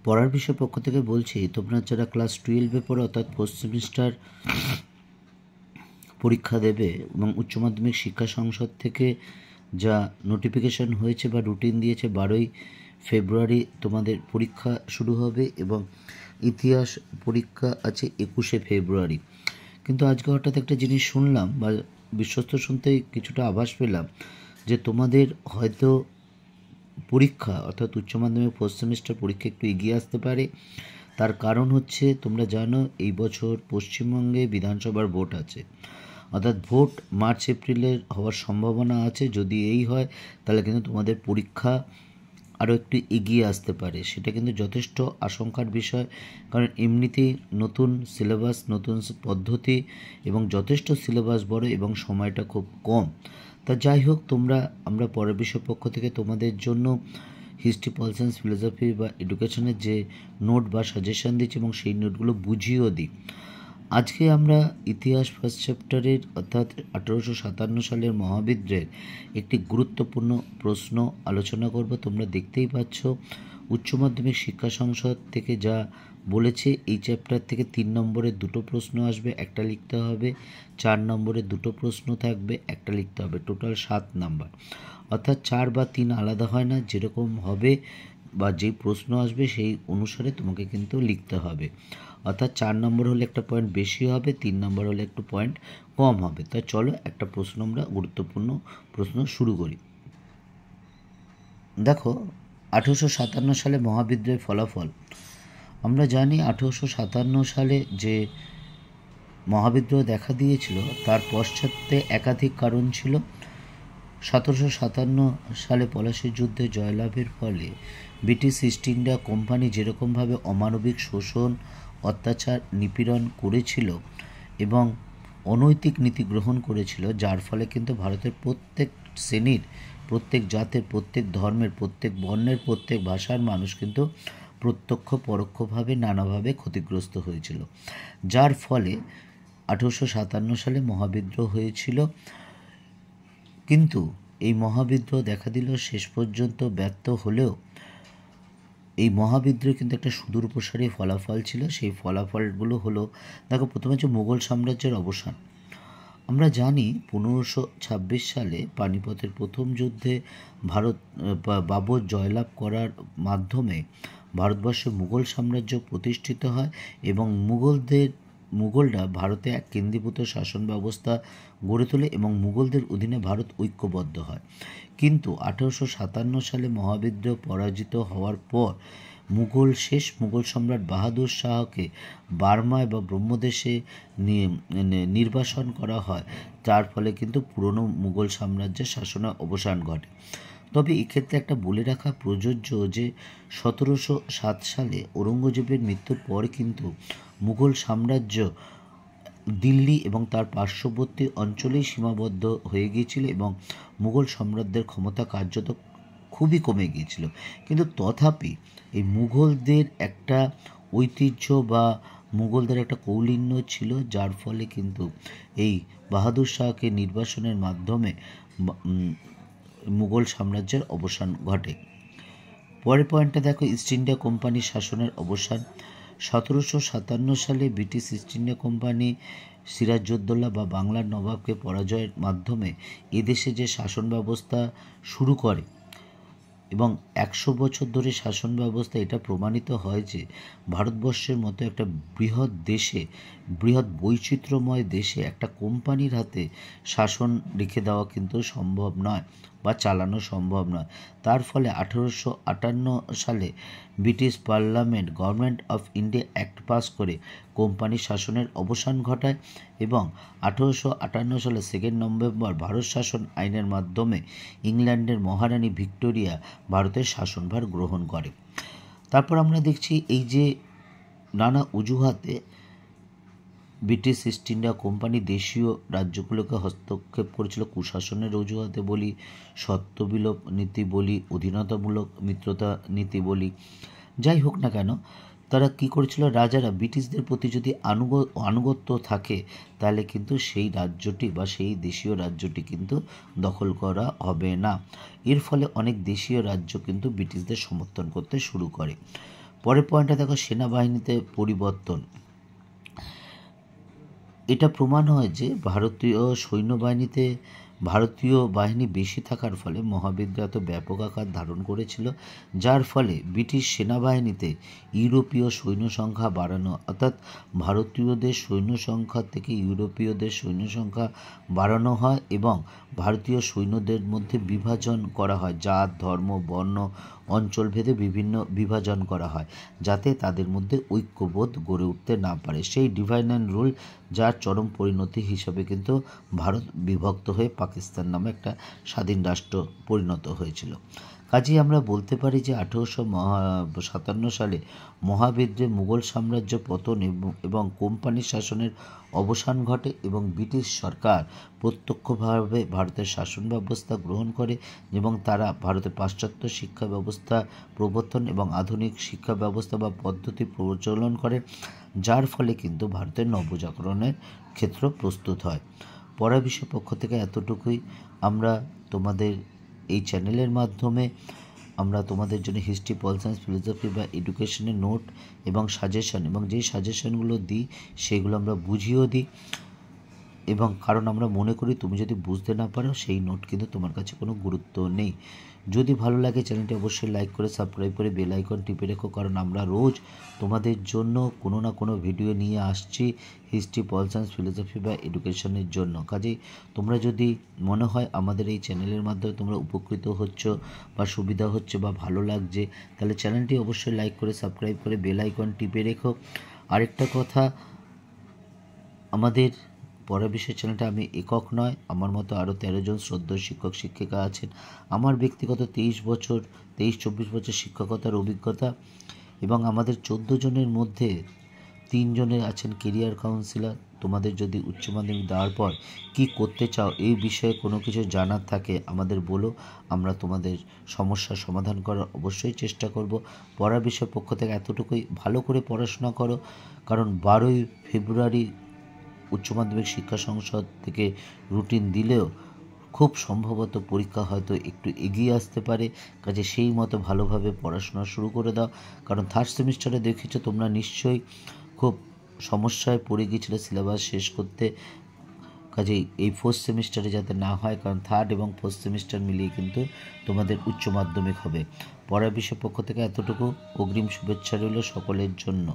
পড়ার বিষয় পক্ষ থেকে বলছি, তোমরা যারা ক্লাস 12-এ পড়ো অর্থাৎ ফোর্থ সেমিস্টার পরীক্ষা দেবে এবং উচ্চ মাধ্যমিক শিক্ষা সংসদ থেকে যা নোটিফিকেশন হয়েছে বা রুটিন দিয়েছে 12ই ফেব্রুয়ারি তোমাদের পরীক্ষা শুরু হবে এবং ইতিহাস পরীক্ষা আছে 21শে ফেব্রুয়ারি। কিন্তু আজকে হঠাৎ একটা জিনিস শুনলাম বা বিশ্বস্ত শুনতেই কিছুটা আভাস পেলাম যে তোমাদের হয়তো পরীক্ষা অর্থাৎ উচ্চ মাধ্যমিক ফোর্থ সেমিস্টার পরীক্ষা একটু এগিয়ে আসতে পারে। তার কারণ হচ্ছে, তোমরা জানো এই বছর পশ্চিমবঙ্গে বিধানসভার ভোট আছে, অর্থাৎ ভোট মার্চ এপ্রিলের হওয়ার সম্ভাবনা আছে। যদি এই হয় তাহলে কিন্তু তোমাদের পরীক্ষা আরও একটু এগিয়ে আসতে পারে। সেটা কিন্তু যথেষ্ট আশঙ্কার বিষয়, কারণ এমনিতেই নতুন সিলেবাস, নতুন পদ্ধতি এবং যথেষ্ট সিলেবাস বড় এবং সময়টা খুব কম। তা যাই হোক, আমরা পরের বিষয় পক্ষ থেকে তোমাদের জন্য হিস্ট্রি, পল সায়েন্স, ফিলোসফি বা এডুকেশনের যে নোট বা সাজেশন দিচ্ছি এবং সেই নোটগুলো বুঝিয়েও দিই। আজকে আমরা ইতিহাস ফার্স্ট চ্যাপ্টারের অর্থাৎ 1857 সালের মহাবিদ্রোহের একটি গুরুত্বপূর্ণ প্রশ্ন আলোচনা করব। তোমরা দেখতেই পাচ্ছ উচ্চ মাধ্যমিক শিক্ষা সংসদ থেকে যা বলেছে, এই চ্যাপ্টার থেকে 3 নম্বরের 2টো প্রশ্ন আসবে, একটা লিখতে হবে। 4 নম্বরের 2টো প্রশ্ন থাকবে, একটা লিখতে হবে। টোটাল 7 নম্বর, অর্থাৎ 4 বা 3 আলাদা হয় না, যেরকম হবে বা যেই প্রশ্ন আসবে সেই অনুসারে তোমাকে কিন্তু লিখতে হবে। অর্থাৎ 4 নম্বর হলে একটা পয়েন্ট বেশি হবে, 3 নম্বর হলে একটু পয়েন্ট কম হবে। তাই চলো একটা প্রশ্ন, আমরা গুরুত্বপূর্ণ প্রশ্ন শুরু করি। দেখো, 1857 সালে মহাবিদ্রোহের ফলাফল। আমরা জানি 1857 সালে যে মহাবিদ্রোহ দেখা দিয়েছিল তার পশ্চাতে একাধিক কারণ ছিল। 1757 সালে পলাশীর যুদ্ধে জয়লাভের ফলে ব্রিটিশ ইস্ট ইন্ডিয়া কোম্পানি যেরকমভাবে অমানবিক শোষণ, অত্যাচার, নিপীড়ন করেছিল এবং অনৈতিক নীতি গ্রহণ করেছিল, যার ফলে কিন্তু ভারতের প্রত্যেক শ্রেণীর, প্রত্যেক জাতের, প্রত্যেক ধর্মের, প্রত্যেক বর্ণের, প্রত্যেক ভাষার মানুষ কিন্তু প্রত্যক্ষ পরোক্ষভাবে নানাভাবে ক্ষতিগ্রস্ত হয়েছিল। যার ফলে 1857 সালে মহাবিদ্রোহ হয়েছিল। কিন্তু এই মহাবিদ্রোহ দেখা দিল শেষ পর্যন্ত ব্যর্থ হলেও এই মহাবিদ্রোহ কিন্তু একটা সুদূর প্রসারী ফলাফল ছিল। সেই ফলাফলগুলো হলো, দেখো, প্রথমে হচ্ছে মুঘল সাম্রাজ্যের অবসান। আমরা জানি 1526 সালে পানিপথের প্রথম যুদ্ধে বাবর জয়লাভ করার মাধ্যমে ভারতবর্ষে মুঘল সাম্রাজ্য প্রতিষ্ঠিত হয় এবং মুঘলরা ভারতে এক কেন্দ্রীভূত শাসন ব্যবস্থা গড়ে তোলে এবং মুঘলদের অধীনে ভারত ঐক্যবদ্ধ হয়। কিন্তু 1857 সালে মহাবিদ্রোহ পরাজিত হওয়ার পর শেষ মুঘল সম্রাট বাহাদুর শাহকে বার্মায় বা ব্রহ্মদেশে নির্বাসন করা হয়। যার ফলে কিন্তু পুরনো মুঘল সাম্রাজ্যের শাসনের অবসান ঘটে। তবে এক্ষেত্রে একটা বলে রাখা প্রযোজ্য যে 1707 সালে ঔরঙ্গজেবের মৃত্যুর পর কিন্তু মুঘল সাম্রাজ্য দিল্লি এবং তার পার্শ্ববর্তী অঞ্চলেই সীমাবদ্ধ হয়ে গিয়েছিল এবং মুঘল সম্রাটদের ক্ষমতা কার্যত খুবই কমে গিয়েছিল। কিন্তু তথাপি এই মুঘলদের একটা ঐতিহ্য বা মুঘলদের একটা কৌলিন্য ছিল, যার ফলে কিন্তু এই বাহাদুর শাহকে নির্বাসনের মাধ্যমে মুঘল সাম্রাজ্যের অবসান ঘটে। পরের পয়েন্টটা দেখো, ইস্ট ইন্ডিয়া কোম্পানির শাসনের অবসান। 1757 সালে British East India Company Sirajuddaulah বা বাংলার নবাবকে পরাজয়ের মাধ্যমে এদেশে যে শাসন ব্যবস্থা শুরু করে এবং 100 বছর ধরে শাসন ব্যবস্থা, এটা প্রমাণিত হয় যে ভারতবর্ষের মতো একটা বৃহৎ দেশে, বৃহৎ বৈচিত্র্যময় দেশে একটা কোম্পানির হাতে শাসন রেখে দেওয়া কিন্তু সম্ভব নয় বা চালানো সম্ভব নয়। তার ফলে 1858 সালে British parliament government of India act pass করে কোম্পানির শাসনের অবসান ঘটায় এবং 1858 সালে 2 নভেম্বর ভারত শাসন আইনের মাধ্যমে ইংল্যান্ডের মহারানী ভিক্টোরিয়া ভারতের শাসনভার গ্রহণ করে। তারপর আমরা দেখছি এই যে নানা অজুহাতে ব্রিটিশ ইস্ট ইন্ডিয়া কোম্পানি দেশীয় রাজ্যগুলোকে হস্তক্ষেপ করেছিল। কুশাসনের অজুহাতে বলি, সত্ত্ববিলোপ নীতি বলি, অধীনতামূলক মিত্রতা নীতি বলি, যাই হোক না কেন, তারা কি করেছিল, রাজারা ব্রিটিশদের প্রতি যদি আনুগত্য থাকে তাহলে কিন্তু সেই রাজ্যটি বা সেই দেশীয় রাজ্যটি কিন্তু দখল করা হবে না। এর ফলে অনেক দেশীয় রাজ্য কিন্তু ব্রিটিশদের সমর্থন করতে শুরু করে। পরের পয়েন্টটা দেখো, সেনাবাহিনীতে পরিবর্তন। এটা প্রমাণ হয় যে ভারতীয় বাহিনী বেশি থাকার ফলে মহাবিদ্যালয় ব্যাপক আকার ধারণ করেছিল, যার ফলে ব্রিটিশ সেনাবাহিনীতে ইউরোপীয় সৈন্য সংখ্যা বাড়ানো, অর্থাৎ ভারতীয়দের সৈন্য সংখ্যা থেকে ইউরোপীয়দের সৈন্য সংখ্যা বাড়ানো হয় এবং ভারতীয় সৈন্যদের মধ্যে বিভাজন করা হয়, জাত, ধর্ম, বর্ণ, অঞ্চলভেদে বিভিন্ন বিভাজন করা হয়, যাতে তাদের মধ্যে ঐক্যবোধ গড়ে উঠতে না পারে। সেই ডিভাইড অ্যান্ড রুল, যার চরম পরিণতি হিসাবে কিন্তু ভারত বিভক্ত হয়ে পাকিস্তান নামে একটা স্বাধীন রাষ্ট্র পরিণত হয়েছিল। কাজেই আমরা বলতে পারি যে 1857 সালে মহাবিদ্রে মুঘল সাম্রাজ্য পতন এবং কোম্পানির শাসনের অবসান ঘটে এবং ব্রিটিশ সরকার প্রত্যক্ষভাবে ভারতের শাসন ব্যবস্থা গ্রহণ করে এবং তারা ভারতের পাশ্চাত্য শিক্ষা ব্যবস্থা প্রবর্তন এবং আধুনিক শিক্ষা ব্যবস্থা বা পদ্ধতি প্রচলন করে, যার ফলে কিন্তু ভারতের নবজাগরণের ক্ষেত্র প্রস্তুত হয়। পড়া বিষয় পক্ষ থেকে এতটুকুই। আমরা তোমাদের এই চ্যানেলের মাধ্যমে আমরা তোমাদের জন্য হিস্ট্রি, পল সায়েন্স, ফিলোসফি বা এডুকেশনের নোট এবং সাজেশন, এবং যেই সাজেশনগুলো দিই সেগুলো আমরা বুঝিয়েও দিই, এবং কারণ আমরা মনে করি তুমি যদি বুঝতে না পারো সেই নোট কিন্তু তোমার কাছে কোনো গুরুত্ব নেই। যদি ভালো লাগে চ্যানেলটি অবশ্যই লাইক করে সাবস্ক্রাইব করে বেল আইকন টিপে রেখো, কারণ আমরা রোজ তোমাদের জন্য কোনো না কোনো ভিডিও নিয়ে আসছি হিস্ট্রি, পল সায়েন্স, ফিলোসফি বা এডুকেশনের জন্য। কাজেই তোমরা যদি মনে হয় আমাদের এই চ্যানেলের মাধ্যমে তোমরা উপকৃত হচ্ছ বা সুবিধা হচ্ছে বা ভালো লাগছে, তাহলে চ্যানেলটি অবশ্যই লাইক করে সাবস্ক্রাইব করে বেল আইকন টিপে রেখো। আরেকটা কথা, আমাদের পড়া বিষয় চ্যানেলটা আমি একক নয়, আমার মতো আরও 13 জন শ্রদ্ধেয় শিক্ষক শিক্ষিকা আছেন। আমার ব্যক্তিগত 23-24 বছর শিক্ষকতার অভিজ্ঞতা, এবং আমাদের 14 জনের মধ্যে 3 জনের আছেন কেরিয়ার কাউন্সিলর। তোমাদের যদি উচ্চ মাধ্যমিক দেওয়ার পর কী করতে চাও এই বিষয়ে কোনো কিছু জানার থাকে আমাদের বলো, আমরা তোমাদের সমস্যার সমাধান করার অবশ্যই চেষ্টা করব। পড়া বিষয় পক্ষ থেকে এতটুকুই, ভালো করে পড়াশোনা করো, কারণ 12ই ফেব্রুয়ারি উচ্চ মাধ্যমিক শিক্ষা সংসদ থেকে রুটিন দিলেও খুব সম্ভবত পরীক্ষা হয়তো একটু এগিয়ে আসতে পারে। কাজে সেই মতো ভালোভাবে পড়াশোনা শুরু করে দাও, কারণ থার্ড সেমিস্টারে দেখেছো তোমরা নিশ্চয়ই খুব সমস্যায় পড়ে গিয়েছিলে সিলেবাস শেষ করতে। কাজেই এই ফোর্থ সেমিস্টারে যাতে না হয়, কারণ থার্ড এবং ফোর্থ সেমিস্টার মিলিয়ে কিন্তু তোমাদের উচ্চ মাধ্যমিক হবে। পড়ার বিষয় পক্ষ থেকে এতটুকু। অগ্রিম শুভেচ্ছা রইল সকলের জন্য।